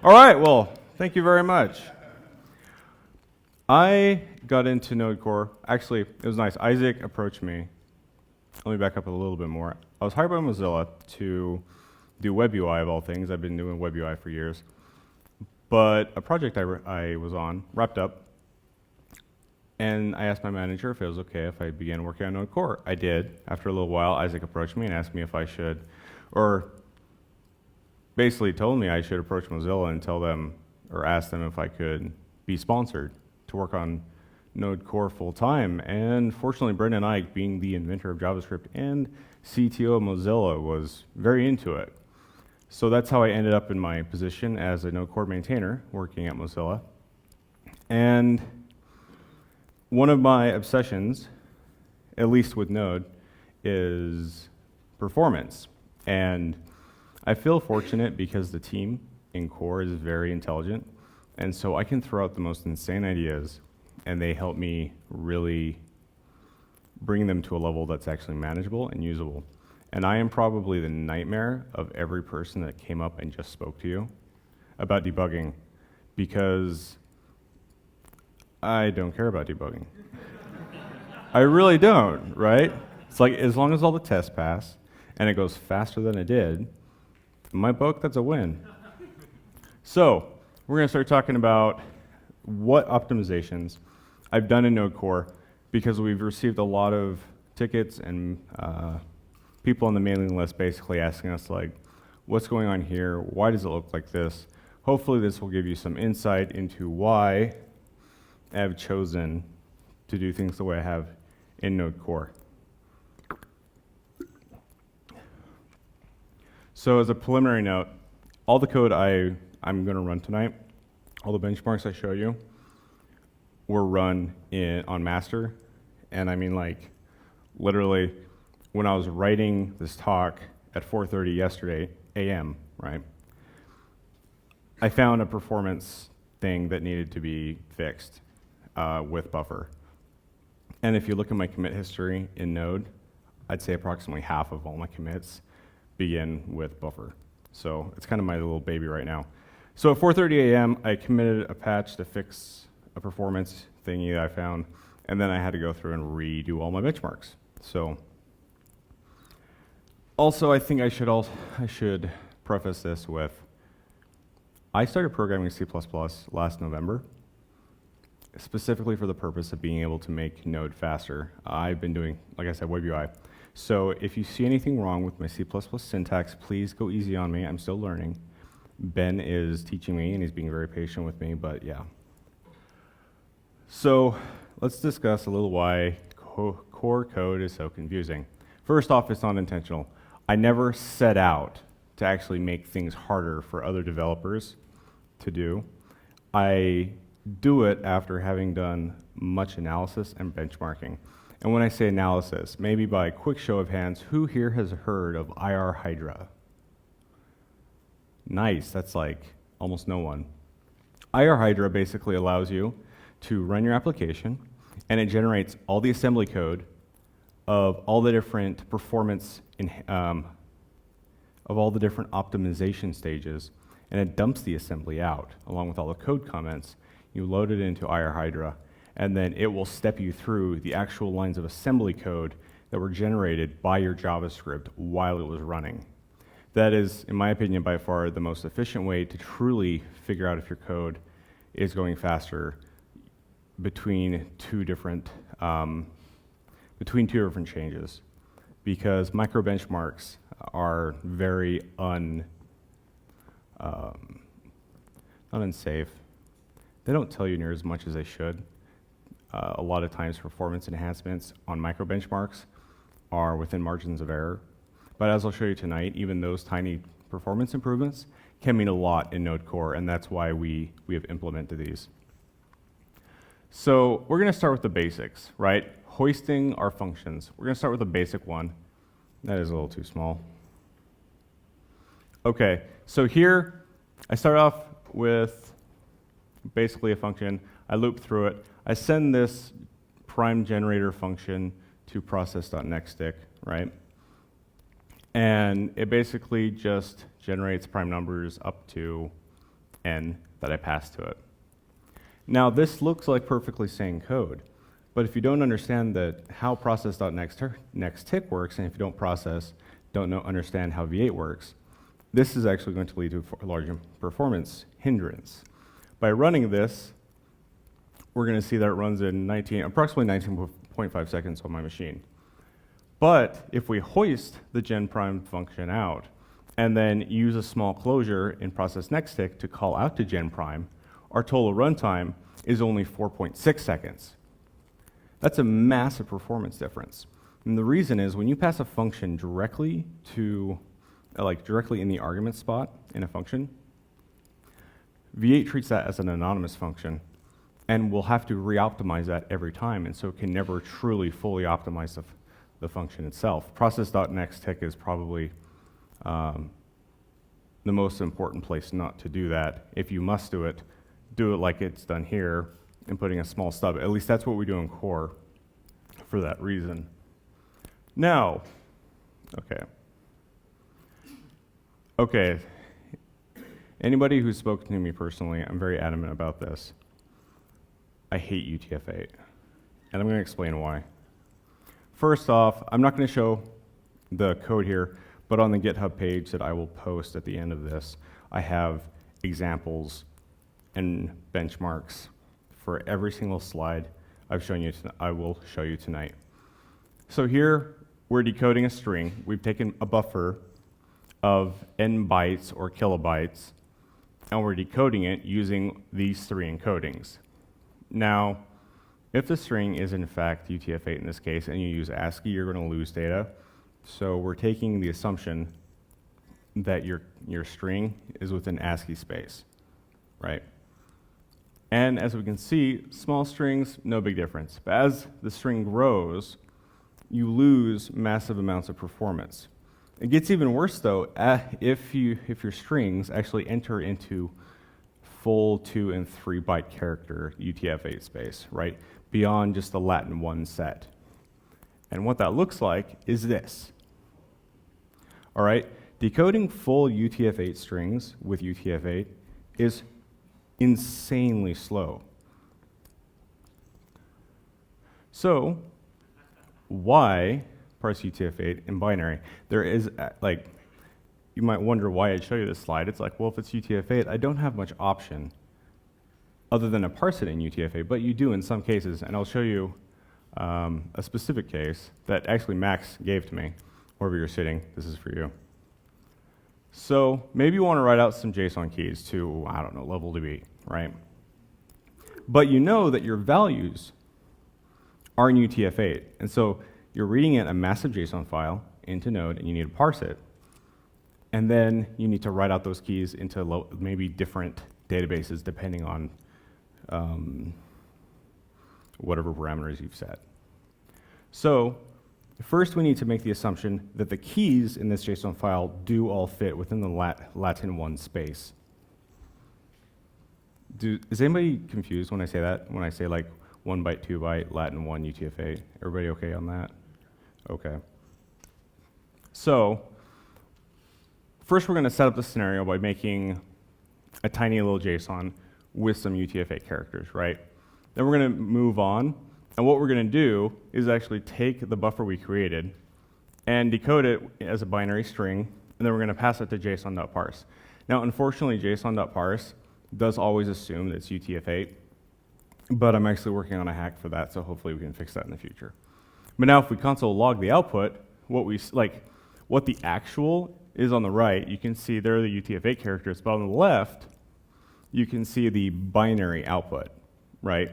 All right, well, thank you very much. I got into Node Core. Actually, it was nice. Isaac approached me. Let me back up a little bit more. I was hired by Mozilla to do web UI of all things. I've been doing web UI for years. But a project I was on wrapped up, and I asked my manager if it was okay if I began working on Node Core. I did. After a little while, Isaac approached me and asked me if I should, or basically told me I should approach Mozilla and tell them, or ask them if I could be sponsored to work on Node Core full time. And fortunately, Brendan Ike, being the inventor of JavaScript and CTO of Mozilla, was very into it. So that's how I ended up in my position as a Node Core maintainer working at Mozilla. And one of my obsessions, at least with Node, is performance. And I feel fortunate because the team in Core is very intelligent, and so I can throw out the most insane ideas, and they help me really bring them to a level that's actually manageable and usable. And I am probably the nightmare of every person that came up and just spoke to you about debugging, because I don't care about debugging. I really don't, right? It's like, as long as all the tests pass, and it goes faster than it did, in my book, that's a win. So, we're going to start talking about what optimizations I've done in Node Core, because we've received a lot of tickets and people on the mailing list basically asking us, like, what's going on here? Why does it look like this? Hopefully this will give you some insight into why I have chosen to do things the way I have in Node Core. So as a preliminary note, all the code I'm going to run tonight, all the benchmarks I show you, were run on master. And I mean, like, literally, when I was writing this talk at 4:30 yesterday a.m., right, I found a performance thing that needed to be fixed with buffer. And if you look at my commit history in Node, I'd say approximately half of all my commits begin with buffer. So it's kind of my little baby right now. So at 4:30 a.m., I committed a patch to fix a performance thingy that I found, and then I had to go through and redo all my benchmarks. So also, I think I should preface this with, I started programming C++ last November, specifically for the purpose of being able to make Node faster. I've been doing, like I said, web UI. So if you see anything wrong with my C++ syntax, please go easy on me. I'm still learning. Ben is teaching me, and he's being very patient with me, but yeah. So let's discuss a little why core code is so confusing. First off, it's not intentional. I never set out to actually make things harder for other developers to do. I do it after having done much analysis and benchmarking. And when I say analysis, maybe by a quick show of hands, who here has heard of IR Hydra? Nice, that's like almost no one. IR Hydra basically allows you to run your application, and it generates all the assembly code of all the different performance, of all the different optimization stages, and it dumps the assembly out, along with all the code comments. You load it into IR Hydra, and then it will step you through the actual lines of assembly code that were generated by your JavaScript while it was running. That is, in my opinion, by far the most efficient way to truly figure out if your code is going faster between two different changes, because micro benchmarks are very not unsafe. They don't tell you near as much as they should. A lot of times performance enhancements on micro benchmarks are within margins of error. But as I'll show you tonight, even those tiny performance improvements can mean a lot in Node Core, and that's why we have implemented these. So we're going to start with the basics, right? Hoisting our functions. We're going to start with the basic one. That is a little too small. Okay, so here I start off with basically a function. I loop through it. I send this prime generator function to process.nextTick, right? And it basically just generates prime numbers up to n that I pass to it. Now, this looks like perfectly sane code, but if you don't understand how process.nextTick works, and if you don't understand how V8 works, this is actually going to lead to a large performance hindrance. By running this, we're going to see that it runs in approximately 19.5 seconds on my machine. But if we hoist the gen prime function out and then use a small closure in process.nextTick to call out to gen prime, our total runtime is only 4.6 seconds. That's a massive performance difference. And the reason is when you pass a function directly directly in the argument spot in a function, V8 treats that as an anonymous function, and we'll have to re-optimize that every time, and so it can never truly fully optimize the function itself. Process.nextTick is probably the most important place not to do that. If you must do it like it's done here, and putting a small stub. At least that's what we do in core for that reason. Now, okay. Anybody who's spoken to me personally, I'm very adamant about this. I hate UTF-8, and I'm going to explain why. First off, I'm not going to show the code here, but on the GitHub page that I will post at the end of this, I have examples and benchmarks for every single slide I will show you tonight. So here, we're decoding a string. We've taken a buffer of n bytes or kilobytes, and we're decoding it using these three encodings. Now, if the string is in fact UTF-8 in this case, and you use ASCII, you're going to lose data. So we're taking the assumption that your string is within ASCII space, right? And as we can see, small strings, no big difference. But as the string grows, you lose massive amounts of performance. It gets even worse though if your strings actually enter into full 2 and 3 byte character UTF-8 space, right? Beyond just the Latin 1 set. And what that looks like is this. All right, decoding full UTF-8 strings with UTF-8 is insanely slow. So, why parse UTF-8 in binary? There is, you might wonder why I'd show you this slide. It's like, well, if it's UTF-8, I don't have much option other than to parse it in UTF-8, but you do in some cases, and I'll show you a specific case that actually Max gave to me, wherever you're sitting. This is for you. So maybe you want to write out some JSON keys to, I don't know, level DB, right? But you know that your values are in UTF-8, and so you're reading it a massive JSON file into Node, and you need to parse it. And then you need to write out those keys into maybe different databases depending on whatever parameters you've set. So first we need to make the assumption that the keys in this JSON file do all fit within the Latin 1 space. Is anybody confused when I say that? When I say like 1 byte, 2 byte, Latin 1, UTF-8? Everybody okay on that? Okay. So first we're going to set up the scenario by making a tiny little JSON with some UTF-8 characters, right? Then we're going to move on, and what we're going to do is actually take the buffer we created and decode it as a binary string, and then we're going to pass it to JSON.parse. Now, unfortunately, JSON.parse does always assume that it's UTF-8, but I'm actually working on a hack for that, so hopefully we can fix that in the future. But now if we console log the output, what the actual is on the right, you can see there are the UTF-8 characters, but on the left, you can see the binary output, right?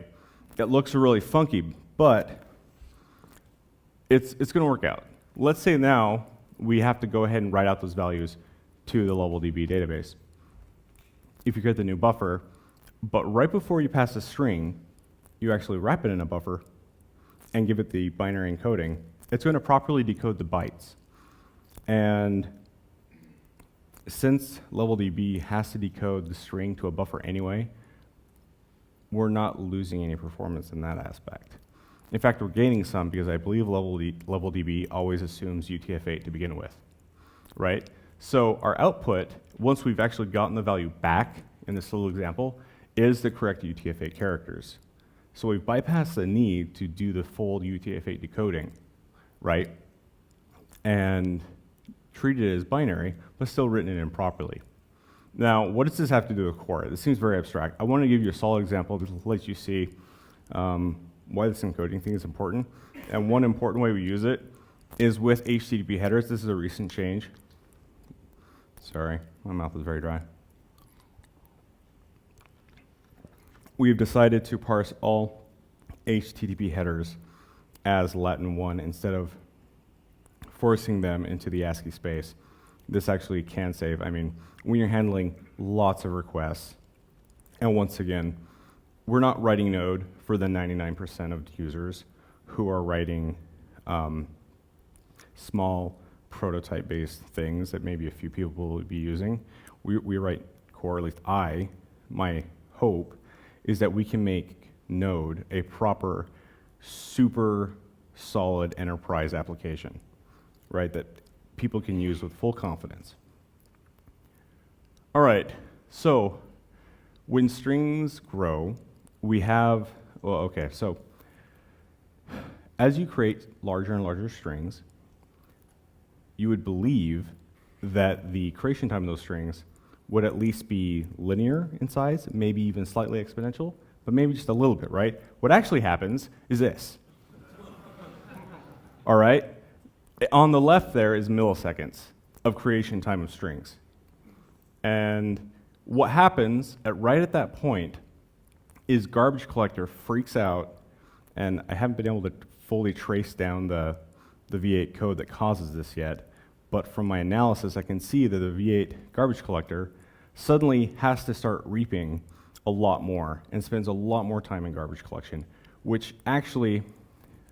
It looks really funky, but it's going to work out. Let's say now we have to go ahead and write out those values to the LevelDB database. If you create the new buffer, but right before you pass a string, you actually wrap it in a buffer and give it the binary encoding, it's going to properly decode the bytes. And since LevelDB has to decode the string to a buffer anyway, we're not losing any performance in that aspect. In fact, we're gaining some because I believe LevelDB always assumes UTF-8 to begin with, right? So our output, once we've actually gotten the value back in this little example is the correct UTF-8 characters. So we've bypassed the need to do the full UTF-8 decoding, right? And treated it as binary, but still written it in properly. Now, what does this have to do with core? This seems very abstract. I want to give you a solid example to let you see why this encoding thing is important. And one important way we use it is with HTTP headers. This is a recent change. Sorry, my mouth is very dry. We've decided to parse all HTTP headers as Latin 1 instead of forcing them into the ASCII space. This actually can save. I mean, when you're handling lots of requests, and once again, we're not writing Node for the 99% of users who are writing small prototype-based things that maybe a few people will be using. We write core, at least my hope is that we can make Node a proper, super solid enterprise application, right, that people can use with full confidence. All right, so when strings grow, we have, well, okay, so as you create larger and larger strings, you would believe that the creation time of those strings would at least be linear in size, maybe even slightly exponential, but maybe just a little bit, right? What actually happens is this. All right? On the left there is milliseconds of creation time of strings. And what happens right at that point is garbage collector freaks out, and I haven't been able to fully trace down the V8 code that causes this yet, but from my analysis I can see that the V8 garbage collector suddenly has to start reaping a lot more and spends a lot more time in garbage collection, which actually,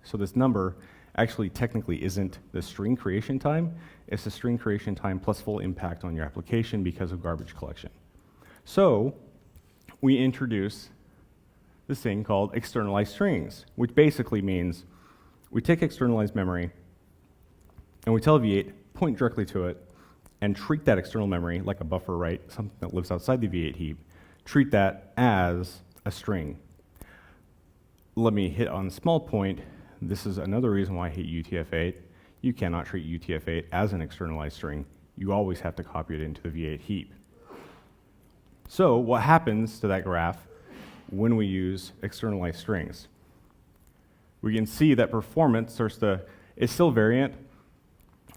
so this number actually technically isn't the string creation time, it's the string creation time plus full impact on your application because of garbage collection. So we introduce this thing called externalized strings, which basically means we take externalized memory and we tell V8, point directly to it, and treat that external memory like a buffer, right? Something that lives outside the V8 heap. Treat that as a string. Let me hit on a small point. This is another reason why I hate UTF-8. You cannot treat UTF-8 as an externalized string. You always have to copy it into the V8 heap. So what happens to that graph when we use externalized strings? We can see that performance is still variant,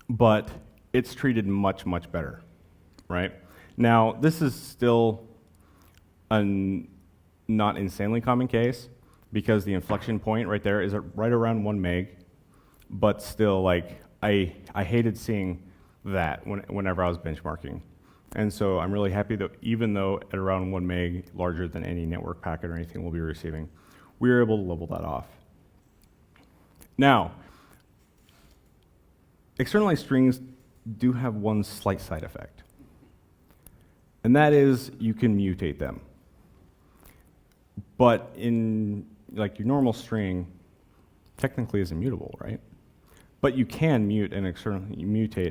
but it's treated much, much better, right? Now, this is still a not insanely common case because the inflection point right there is right around 1 meg, but still, like, I hated seeing that whenever I was benchmarking. And so I'm really happy that even though at around 1 meg, larger than any network packet or anything we'll be receiving, we were able to level that off. Now, externalized strings do have one slight side effect, and that is you can mutate them. But in your normal string, technically is immutable, right? But you can mutate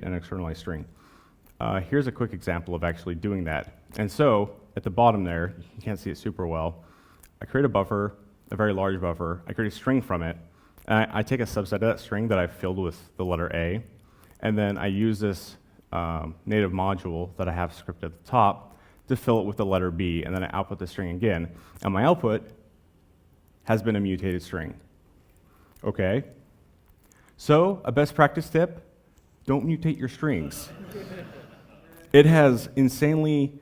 an externalized string. Here's a quick example of actually doing that. And so at the bottom there, you can't see it super well. I create a buffer, a very large buffer. I create a string from it. And I take a subset of that string that I've filled with the letter A, and then I use this native module that I have scripted at the top to fill it with the letter B, and then I output the string again. And my output has been a mutated string. Okay? So, a best practice tip, don't mutate your strings. It has insanely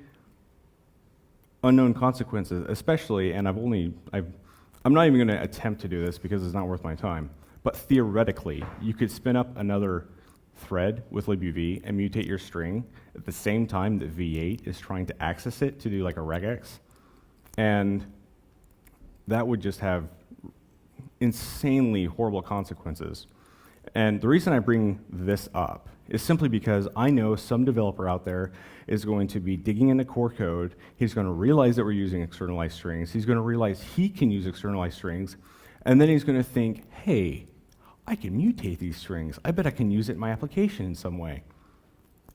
unknown consequences, especially, and I'm not even going to attempt to do this because it's not worth my time, but theoretically, you could spin up another thread with libuv and mutate your string at the same time that V8 is trying to access it to do like a regex, and that would just have insanely horrible consequences. And the reason I bring this up is simply because I know some developer out there is going to be digging into core code. He's going to realize that we're using externalized strings. He's going to realize he can use externalized strings. And then he's going to think, hey, I can mutate these strings. I bet I can use it in my application in some way.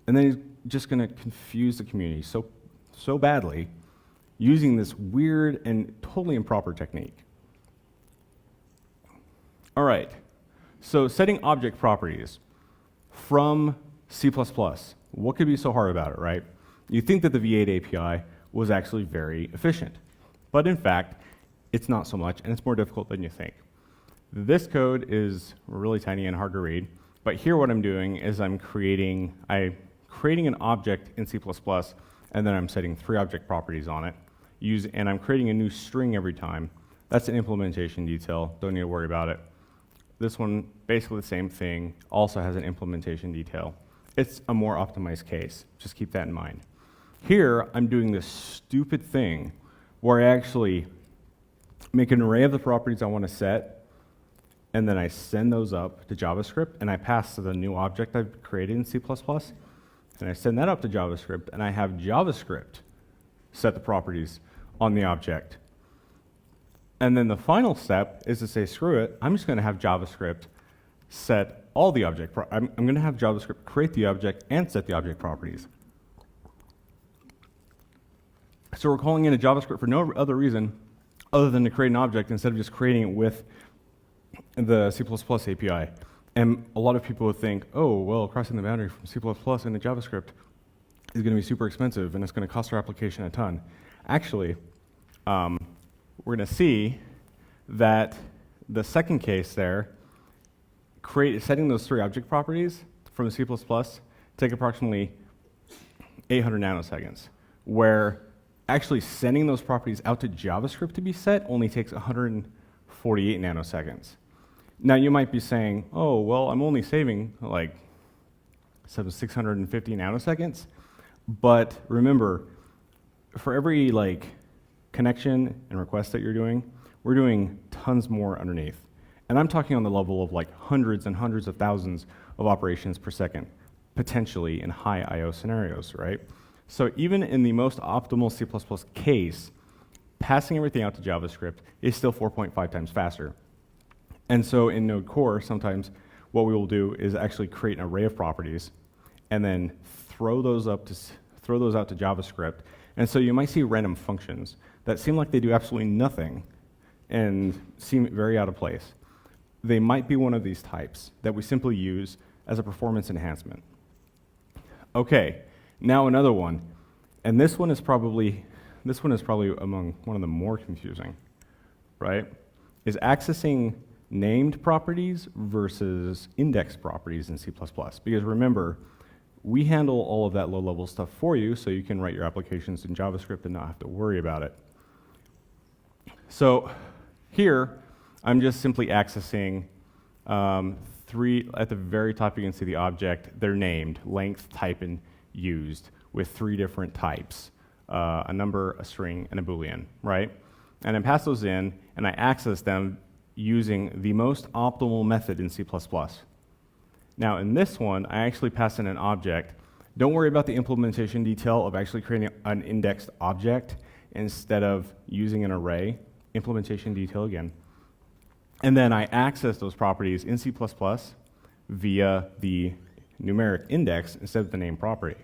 And then he's just going to confuse the community so badly using this weird and totally improper technique. All right, so setting object properties from C++. What could be so hard about it, right? You think that the V8 API was actually very efficient, but in fact, it's not so much, and it's more difficult than you think. This code is really tiny and hard to read, but here what I'm doing is I'm creating an object in C++, and then I'm setting 3 object properties on it, and I'm creating a new string every time. That's an implementation detail, don't need to worry about it. This one, basically the same thing, also has an implementation detail. It's a more optimized case, just keep that in mind. Here, I'm doing this stupid thing where I actually make an array of the properties I want to set, and then I send those up to JavaScript, and I pass to the new object I've created in C++, and I send that up to JavaScript, and I have JavaScript set the properties on the object. And then the final step is to say, screw it, I'm just going to have JavaScript set all the object. I'm going to have JavaScript create the object and set the object properties. So we're calling in a JavaScript for no other reason other than to create an object instead of just creating it with the C++ API. And a lot of people would think, oh, well, crossing the boundary from C++ into JavaScript is going to be super expensive and it's going to cost our application a ton. Actually, we're going to see that the second case there, setting those 3 object properties from C++ take approximately 800 nanoseconds, where actually sending those properties out to JavaScript to be set only takes 148 nanoseconds. Now you might be saying, oh, well, I'm only saving like 650 nanoseconds, but remember, for every connection and request that you're doing, we're doing tons more underneath. And I'm talking on the level of hundreds and hundreds of thousands of operations per second, potentially in high I/O scenarios, right? So even in the most optimal C++ case, passing everything out to JavaScript is still 4.5 times faster. And so in Node Core, sometimes what we will do is actually create an array of properties and then throw those out to JavaScript. And so you might see random functions that seem like they do absolutely nothing and seem very out of place. They might be one of these types that we simply use as a performance enhancement. Okay, now another one, and this one is probably among one of the more confusing, right? Is accessing named properties versus index properties in C++. Because remember, we handle all of that low-level stuff for you, so you can write your applications in JavaScript and not have to worry about it. So here, I'm just simply accessing 3, at the very top you can see the object, they're named, length, type, and used, with 3 different types, a number, a string, and a Boolean, right? And I pass those in, and I access them using the most optimal method in C++. Now in this one, I actually pass in an object. Don't worry about the implementation detail of actually creating an indexed object instead of using an array. Implementation detail again. And then I access those properties in C++ via the numeric index instead of the name property.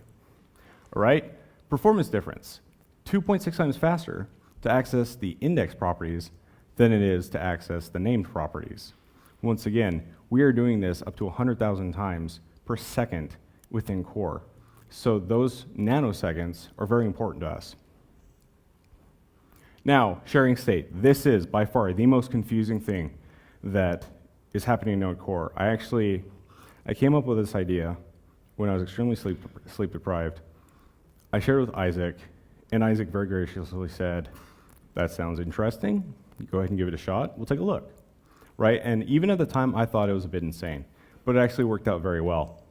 All right? Performance difference. 2.6 times faster to access the index properties than it is to access the named properties. Once again, we are doing this up to 100,000 times per second within Core. So those nanoseconds are very important to us. Now, sharing state. This is by far the most confusing thing that is happening in Node Core. I came up with this idea when I was extremely sleep deprived. I shared it with Isaac, and Isaac very graciously said, that sounds interesting. Go ahead and give it a shot. We'll take a look. Right? And even at the time, I thought it was a bit insane, but it actually worked out very well.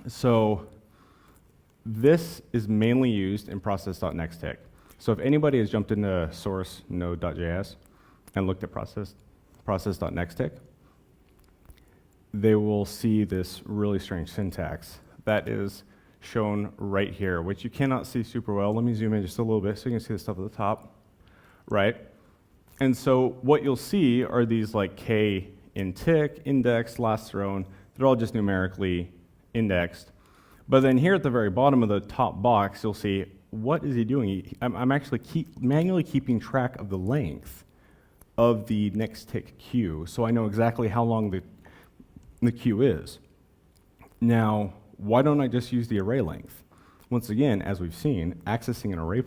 So this is mainly used in process.nextTick. So if anybody has jumped into source Node.js and looked at process.nextTick, they will see this really strange syntax that is shown right here, which you cannot see super well. Let me zoom in just a little bit so you can see the stuff at the top, right? And so what you'll see are these k in tick, index, last thrown. They're all just numerically indexed. But then here at the very bottom of the top box, you'll see what is he doing? I'm actually manually keeping track of the length of the NextTick queue, so I know exactly how long the queue is. Now, why don't I just use the array length? Once again, as we've seen, accessing an array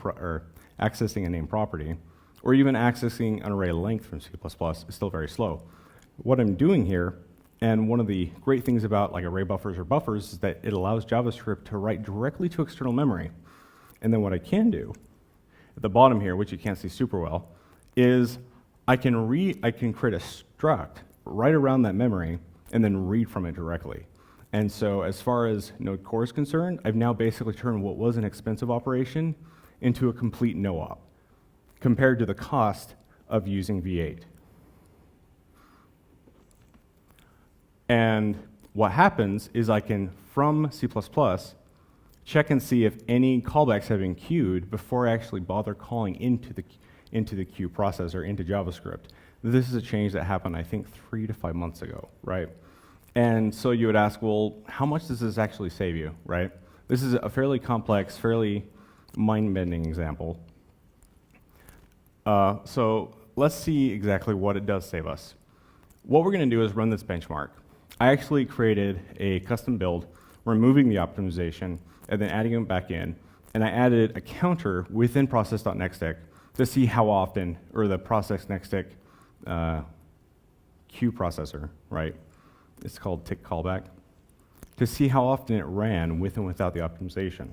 accessing a name property, or even accessing an array length from C++ is still very slow. What I'm doing here, and one of the great things about like array buffers or buffers, is that it allows JavaScript to write directly to external memory. And then what I can do at the bottom here, which you can't see super well, is I can create a struct right around that memory and then read from it directly. And so as far as Node Core is concerned, I've now basically turned what was an expensive operation into a complete no-op, compared to the cost of using V8. And what happens is I can, from C++, check and see if any callbacks have been queued before I actually bother calling into the queue processor, into JavaScript. This is a change that happened, I think, 3 to 5 months ago, right? And so you would ask, well, how much does this actually save you, right? This is a fairly complex, fairly mind-bending example. So let's see exactly what it does save us. What we're going to do is run this benchmark. I actually created a custom build, removing the optimization, and then adding it back in. And I added a counter within process.nextTick to see how often, or the process.nextTick queue processor, right? It's called tick callback, to see how often it ran with and without the optimization.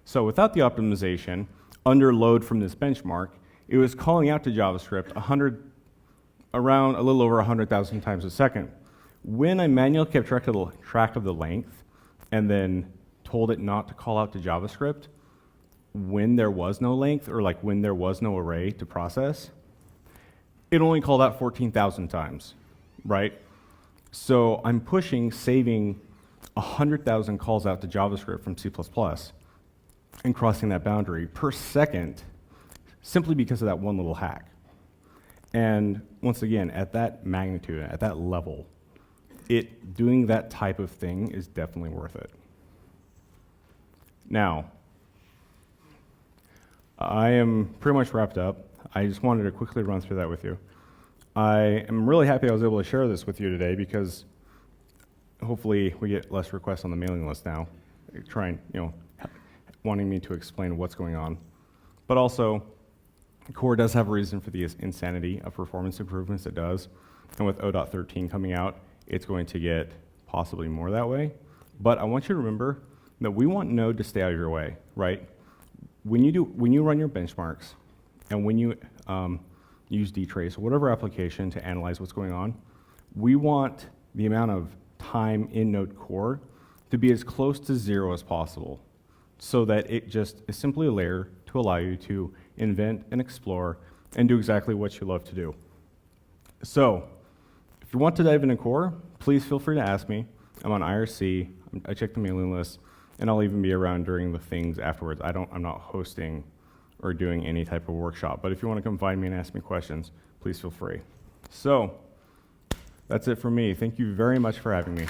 So without the optimization, under load from this benchmark, it was calling out to JavaScript around a little over 100,000 times a second. When I manually kept track of the length and then told it not to call out to JavaScript, when there was no length, or like when there was no array to process, it only called out 14,000 times, right? So I'm saving 100,000 calls out to JavaScript from C++ and crossing that boundary per second simply because of that one little hack. And once again, at that magnitude, at that level, doing that type of thing is definitely worth it. Now, I am pretty much wrapped up. I just wanted to quickly run through that with you. I am really happy I was able to share this with you today, because hopefully we get less requests on the mailing list now, wanting me to explain what's going on. But also, Core does have a reason for the insanity of performance improvements it does. And with 0.13 coming out, it's going to get possibly more that way. But I want you to remember that we want Node to stay out of your way, right? When you run your benchmarks, and when you use dtrace or whatever application to analyze what's going on, we want the amount of time in Node Core to be as close to 0 as possible, so that it just is simply a layer to allow you to invent and explore and do exactly what you love to do. So, if you want to dive into Core, please feel free to ask me. I'm on IRC, I check the mailing list, and I'll even be around during the things afterwards. I'm not hosting or doing any type of workshop, but if you want to come find me and ask me questions, please feel free. So, that's it for me. Thank you very much for having me.